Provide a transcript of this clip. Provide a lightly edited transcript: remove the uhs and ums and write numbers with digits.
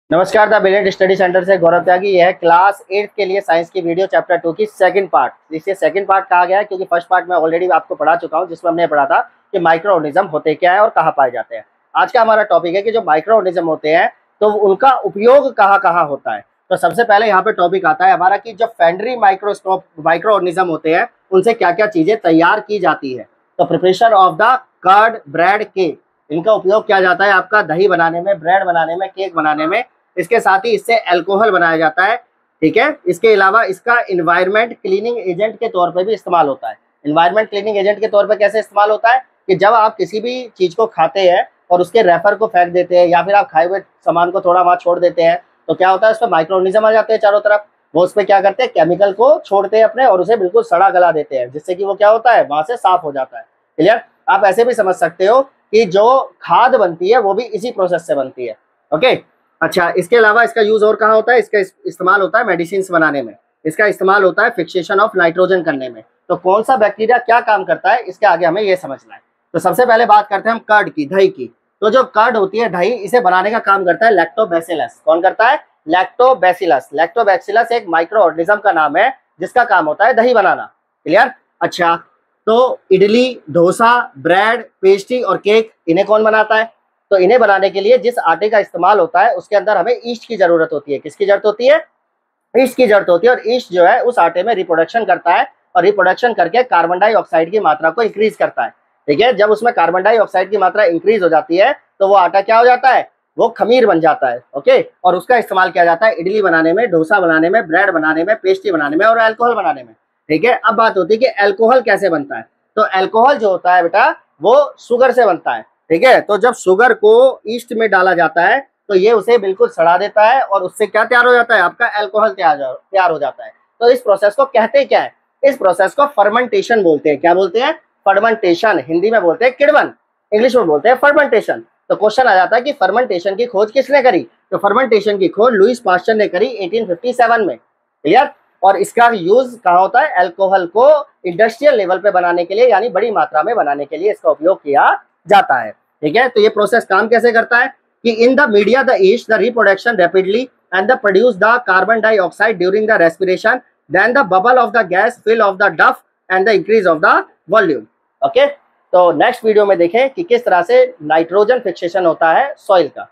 नमस्कार, the brilliant study centre से गौरव त्यागी। यह क्लास 8 के लिए साइंस की वीडियो चैप्टर 2 की सेकंड पार्ट। इसे सेकंड पार्ट कहा गया है क्योंकि फर्स्ट पार्ट में ऑलरेडी आपको पढ़ा चुका हूं, जिसमें हमने पढ़ा था कि माइक्रो ऑर्गेनिज्म होते क्या है और कहाँ पाए जाते हैं। आज का हमारा टॉपिक है कि जो माइक्रो ऑर्गेनिज्म होते हैं तो उनका उपयोग कहाँ कहाँ होता है। तो सबसे पहले यहाँ पे टॉपिक आता है हमारा कि जो फेंड्री माइक्रो ऑर्गेनिज्म होते हैं उनसे क्या क्या चीजें तैयार की जाती है। तो preparation of the curd, bread, cake, इनका उपयोग किया जाता है आपका दही बनाने में, ब्रेड बनाने में, केक बनाने में। इसके साथ ही इससे अल्कोहल बनाया जाता है, ठीक है। इसके अलावा इसका इन्वायरमेंट क्लीनिंग एजेंट के तौर पे भी इस्तेमाल होता है। इन्वायरमेंट क्लीनिंग एजेंट के तौर पे कैसे इस्तेमाल होता है कि जब आप किसी भी चीज को खाते हैं और उसके रेफर को फेंक देते हैं या फिर आप खाए हुए सामान को थोड़ा वहां छोड़ देते हैं तो क्या होता है, उस पर माइक्रो ऑर्गेनिज्म आ जाते हैं चारों तरफ। वो उस पर क्या करते हैं, केमिकल को छोड़ते हैं अपने और उसे बिल्कुल सड़ा गला देते हैं, जिससे कि वो क्या होता है, वहां से साफ हो जाता है। क्लियर। आप ऐसे भी समझ सकते हो कि जो खाद बनती है वो भी इसी प्रोसेस से बनती है। ओके। अच्छा, इसके अलावा इसका यूज और कहाँ होता है, इसका इस्तेमाल होता है मेडिसिन बनाने में, इसका इस्तेमाल होता है फिक्सेशन ऑफ नाइट्रोजन करने में। तो कौन सा बैक्टीरिया क्या काम करता है इसके आगे हमें ये समझना है। तो सबसे पहले बात करते हैं हम कर्ड की, दही की। तो जो कर्ड होती है दही, इसे बनाने का काम करता है लैक्टोबैसिलस। कौन करता है? लैक्टोबैसिलस। लैक्टोबैसिलस एक माइक्रो ऑर्गेनिज्म का नाम है जिसका काम होता है दही बनाना। क्लियर। अच्छा, तो इडली, डोसा, ब्रेड, पेस्ट्री और केक, इन्हें कौन बनाता है? तो इन्हें बनाने के लिए जिस आटे का इस्तेमाल होता है उसके अंदर हमें ईस्ट की जरूरत होती है। किसकी जरूरत होती है? ईस्ट की जरूरत होती है। और ईस्ट जो है उस आटे में रिप्रोडक्शन करता है और रिप्रोडक्शन करके कार्बन डाइऑक्साइड की मात्रा को इंक्रीज करता है। ठीक है। जब उसमें कार्बन डाइऑक्साइड की मात्रा इंक्रीज हो जाती है तो वो आटा क्या हो जाता है, वो खमीर बन जाता है। ओके। और उसका इस्तेमाल किया जाता है इडली बनाने में, डोसा बनाने में, ब्रेड बनाने में, पेस्ट्री बनाने में और अल्कोहल बनाने में। ठीक है। अब बात होती है कि अल्कोहल कैसे बनता है। तो अल्कोहल जो होता है बेटा वो शुगर से बनता है। ठीक है। तो जब शुगर को ईस्ट में डाला जाता है तो ये उसे बिल्कुल सड़ा देता है और उससे क्या तैयार हो जाता है, आपका अल्कोहल तैयार हो जाता है। तो इस प्रोसेस को कहते क्या है? इस प्रोसेस को फर्मेंटेशन बोलते हैं। क्या बोलते हैं? फर्मेंटेशन। हिंदी में बोलते हैं किण्वन, इंग्लिश में बोलते हैं फर्मेंटेशन। तो क्वेश्चन आ जाता है कि फर्मेंटेशन की खोज किसने करी? तो फर्मेंटेशन की खोज लुईस पास्चर ने करी 1857 में। क्लियर। और इसका यूज कहाँ होता है? अल्कोहल को इंडस्ट्रियल लेवल पे बनाने के लिए, यानी बड़ी मात्रा में बनाने के लिए इसका उपयोग किया जाता है। ठीक है। तो ये प्रोसेस काम कैसे करता है कि in the media the yeast the reproduction rapidly and the produce the carbon dioxide during the respiration, then the bubble of the gas fill of the dough and the increase of the volume. Okay. तो next video में देखें कि किस तरह से nitrogen fixation होता है soil का।